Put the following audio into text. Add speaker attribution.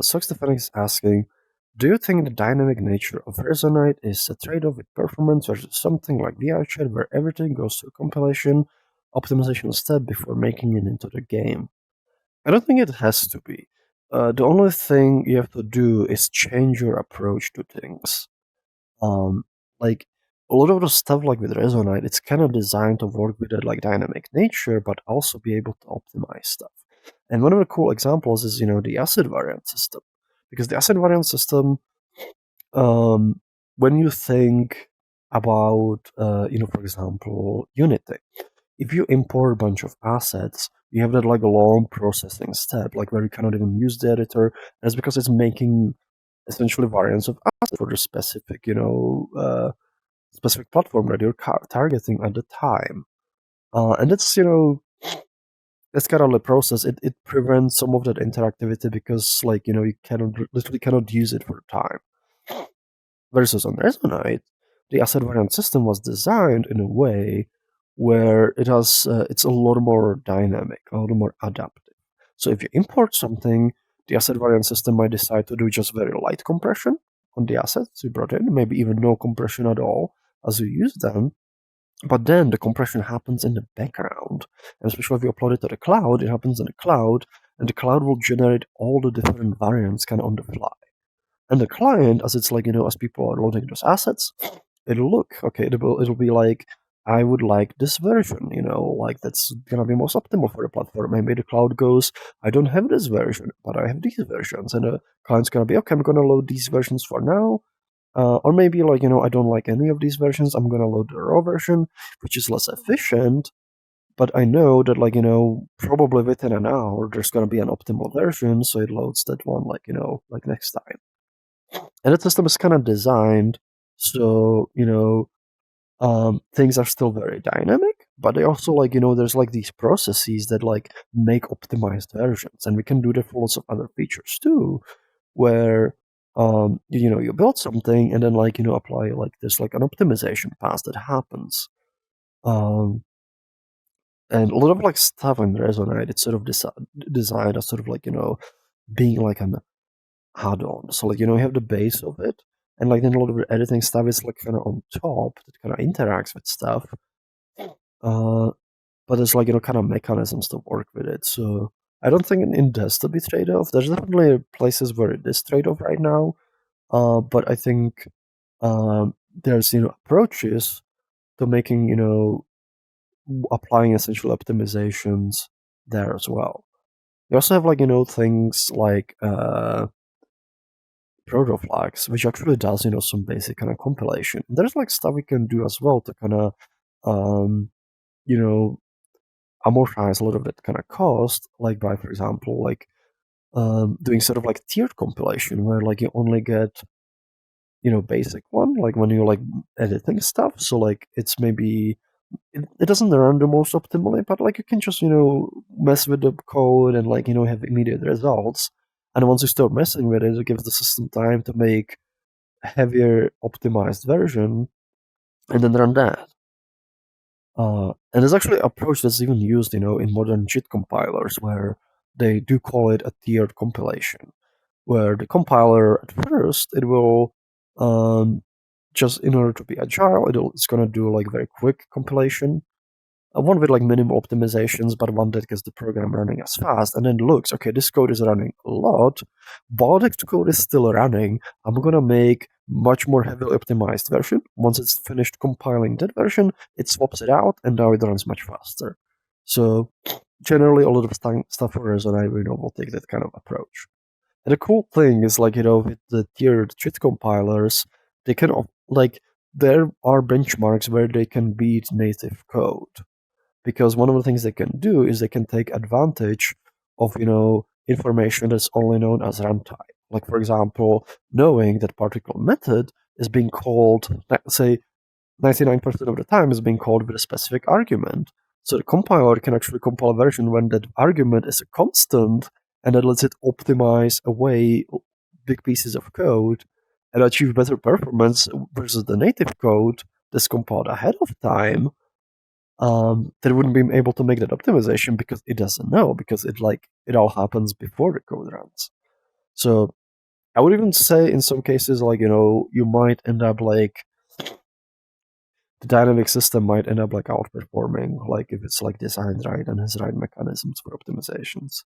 Speaker 1: Stefanic is asking, do you think the dynamic nature of Resonite is a trade-off with performance versus something like VRChat where everything goes through compilation, optimization step before making it into the game? I don't think it has to be. The only thing you have to do is change your approach to things. Um, like a lot of the stuff like with Resonite, it's kind of designed to work with that like dynamic nature, but also be able to optimize stuff. And one of the cool examples is the asset variant system, because the asset variant system, um, when you think about for example Unity, if you import a bunch of assets, you have that like a long processing step, like where you cannot even use the editor. That's because it's making essentially variants of assets for the specific, specific platform that you're targeting at the time. And that's kind of the process. It prevents some of that interactivity because, like, you literally cannot use it for time. Versus on Resonite, the asset variant system was designed in a way where it's a lot more dynamic, a lot more adaptive. So if you import something, the asset variant system might decide to do just very light compression on the assets you brought in, maybe even no compression at all as you use them. But then the compression happens in the background. And especially if you upload it to the cloud, it happens in the cloud, and the cloud will generate all the different variants kind of on the fly. And the client, as it's like, as people are loading those assets, it'll look, okay, it'll be like, I would like this version, like that's gonna be most optimal for the platform. Maybe the cloud goes, I don't have this version, but I have these versions. And the client's gonna be, okay, I'm gonna load these versions for now. Or maybe like, I don't like any of these versions. I'm gonna load the raw version, which is less efficient. But I know that like, probably within an hour there's gonna be an optimal version, so it loads that one like, like next time. And the system is kind of designed so, things are still very dynamic, but they also like, there's like these processes that like make optimized versions. And we can do that for lots of other features too, where you build something and then like, apply like there's like an optimization pass that happens. And a lot of like stuff in Resonite, it's sort of designed as sort of like, being like an add-on. So like, you have the base of it, and like then a lot of the editing stuff is like kind of on top that kind of interacts with stuff. But there's like, kind of mechanisms to work with it. So I don't think it has to be trade-off. There's definitely places where it is trade-off right now. But I think there's approaches to making applying essential optimizations there as well. You also have like things like proto flags, which actually does some basic kind of compilation. There's like stuff we can do as well to kind of you know amortize a lot of that kind of cost, like by, for example, like doing sort of like tiered compilation where like you only get basic one like when you're like editing stuff. So like it's maybe it doesn't run the most optimally, but like you can just mess with the code and like have immediate results. And once you start messing with it, it gives the system time to make a heavier optimized version and then run that. And there's actually an approach that's even used, in modern JIT compilers where they do call it a tiered compilation, where the compiler at first it will just in order to be agile, it's gonna do like very quick compilation, one with like minimal optimizations, but one that gets the program running as fast, and then looks, okay, this code is running a lot, but the code is still running. I'm gonna make much more heavily optimized version. Once it's finished compiling that version, it swaps it out, and now it runs much faster. So generally, a lot of stuff for Resonite, will take that kind of approach. And the cool thing is, like, with the tiered JIT compilers, they can, like, there are benchmarks where they can beat native code. Because one of the things they can do is they can take advantage of, information that's only known as runtime. Like, for example, knowing that particular method is being called, let's say, 99% of the time is being called with a specific argument. So the compiler can actually compile a version when that argument is a constant, and that lets it optimize away big pieces of code and achieve better performance versus the native code that's compiled ahead of time. That wouldn't be able to make that optimization because it doesn't know, because it all happens before the code runs. So I would even say in some cases, like, you might end up like the dynamic system might end up like outperforming, like if it's like designed right and has right mechanisms for optimizations.